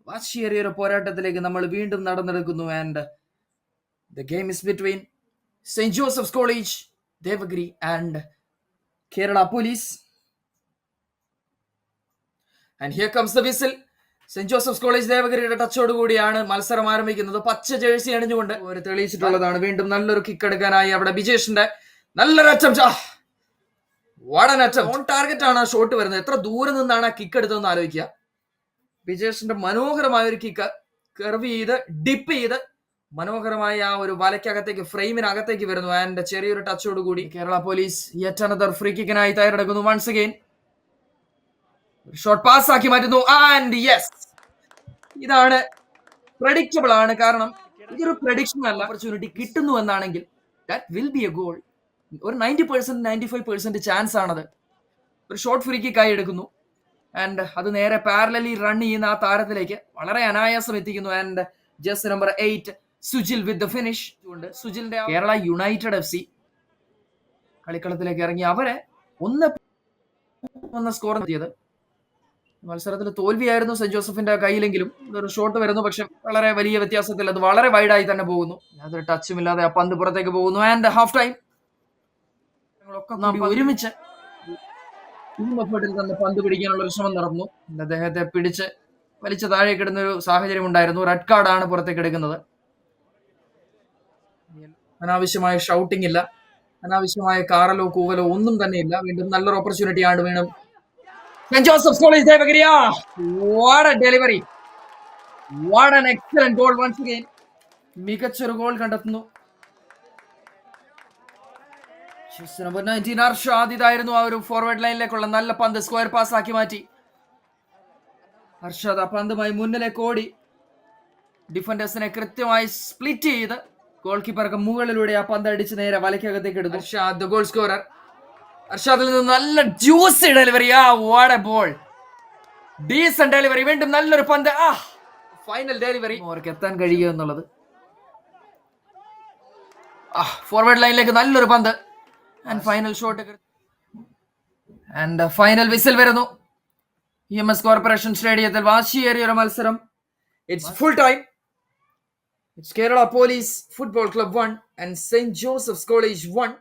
വാശിയേറിയ ഒരു പോരാട്ടത്തിലേക്ക് നമ്മൾ വീണ്ടും നടന്നെടുക്കുന്നു. And the game is between saint Joseph's college Devagiri and Kerala police. And here comes the whistle. Saint Joseph's college ദേവഗിരിയുടെ ടച്ചോട് കൂടിയാണ് മത്സരം ആരംഭിക്കുന്നത്. പച്ച ജേഴ്സി അണിഞ്ഞുകൊണ്ട് ഒരു തെളിയിച്ചിട്ടുള്ളതാണ്. വീണ്ടും നല്ലൊരു കിക്ക് എടുക്കാനായി അവിടെ ബിജേഷിന്റെ നല്ലൊരു അറ്റംപ്റ്റ്. വാടൻ അറ്റംപ്റ്റ്. ഓൺ ടാർഗറ്റ് ആണ് ആ ഷോട്ട് വരുന്നത്. എത്ര ദൂരെ നിന്നാണ് ആ കിക്ക് എടുത്തതെന്ന് ആലോചിക്കുക. ബിജേഷിന്റെ മനോഹരമായ ഒരു കിക്ക് കർവ് ചെയ്ത് ഡിപ്പ് ചെയ്ത് മനോഹരമായ ആ ഒരു വലയ്ക്കകത്തേക്ക് ഫ്രെയിമിനകത്തേക്ക് വരുന്നു. ആൻഡ് ചെറിയൊരു ടച്ചോട് കൂടി Kerala police yet another free കിക്കിനായി തയ്യാറെടുക്കുന്നു. വൺസ് അഗൈൻ ഷോട്ട് പാസ് ആക്കി മാറ്റുന്നു. ആൻഡ് യെസ്, ഇതാണ് പ്രഡിക്റ്റബിൾ ആണ്. കാരണം ഇതൊരു പ്രഡിക്ഷൻ അല്ല. ഓപ്പർച്യൂണിറ്റി കിട്ടുന്നു എന്നാണെങ്കിൽ that will be A goal. ഒരു 90% 95% ചാൻസ് ആണത്. ഒരു ഷോർട്ട് ഫ്രീ കിക്കായി എടുക്കുന്നു. ആൻഡ് അത് നേരെ പാരലലി റൺ ചെയ്യുന്ന ആ താരത്തിലേക്ക് വളരെ അനായാസം എത്തിക്കുന്നു. And just number 8 Sujil with the finish. സുജിലിന്റെ കേരള യുണൈറ്റഡ് FC കളിക്കളത്തിലേക്ക് ഇറങ്ങി അവരെ ഒന്ന് സ്കോർ നടത്തിയത്. മത്സരത്തിൽ തോൽവിയായിരുന്നു സെന്റ് ജോസഫിന്റെ കയ്യിലെങ്കിലും ഒരു ഷോട്ട് വരുന്നു. പക്ഷെ വളരെ വലിയ വ്യത്യാസത്തിൽ അത് വളരെ വൈഡായി തന്നെ പോകുന്നു. യാതൊരു ടച്ചും ഇല്ലാതെ ആ പന്ത് പുറത്തേക്ക് പോകുന്നു. ആൻഡ് ഹാഫ് ടൈം ഒരുമിച്ച് തന്നെ പന്ത് പിടിക്കാനുള്ള ഒരു ശ്രമം നടന്നു. അദ്ദേഹത്തെ പിടിച്ച് വലിച്ച് താഴേക്ക് ഇടുന്ന ഒരു സാഹചര്യം ഉണ്ടായിരുന്നു. റെഡ് കാർഡാണ് പുറത്തേക്ക് എടുക്കുന്നത്. അനാവശ്യമായ ഷൗട്ടിംഗ് ഇല്ല, അനാവശ്യമായ കാറലോ കൂവലോ ഒന്നും തന്നെ ഇല്ല. വീണ്ടും നല്ലൊരു ഓപ്പർച്യൂണിറ്റി ആണ് വീണ്ടും Saint Joseph's college Devagiri. What a delivery, what an excellent goal once again. മികച്ചൊരു ഗോൾ കണ്ടെത്തുന്നു. നമ്പർ 19 അർഷാദ്. ഇതായിരുന്നു ആ ഒരു ഫോർവേഡ് ലൈനിലേക്കുള്ള നല്ല പന്ത് സ്ക്വയർ പാസ് ആക്കി മാറ്റി. അർഷാദ് ആ പന്തുമായി മുന്നിലേക്ക് ഓടി ഡിഫൻഡേഴ്സിനെ കൃത്യമായി സ്പ്ലിറ്റ് ചെയ്ത് ഗോൾ കീപ്പർക്ക് മുകളിലൂടെ ആ പന്ത് അടിച്ച് നേരെ വലയ്ക്കകത്തേക്ക് എടുത്തു. Arshad goal scorer. അർഷാദിൽ നിന്ന് നല്ല juicy delivery. What A ball, decent delivery. വീണ്ടും നല്ലൊരു പന്ത്. Final delivery. അവർക്ക് എത്താൻ കഴിയുക എന്നുള്ളത്. ഫോർവേഡ് ലൈനിലേക്ക് നല്ലൊരു പന്ത്. And final shot. And final whistle വരുന്നു. EMS കോർപ്പറേഷൻ സ്റ്റേഡിയത്തിൽ വാശിയേറിയ ഒരു മത്സരം. It's full time. It's Kerala police football club 1 and saint Joseph's college 1.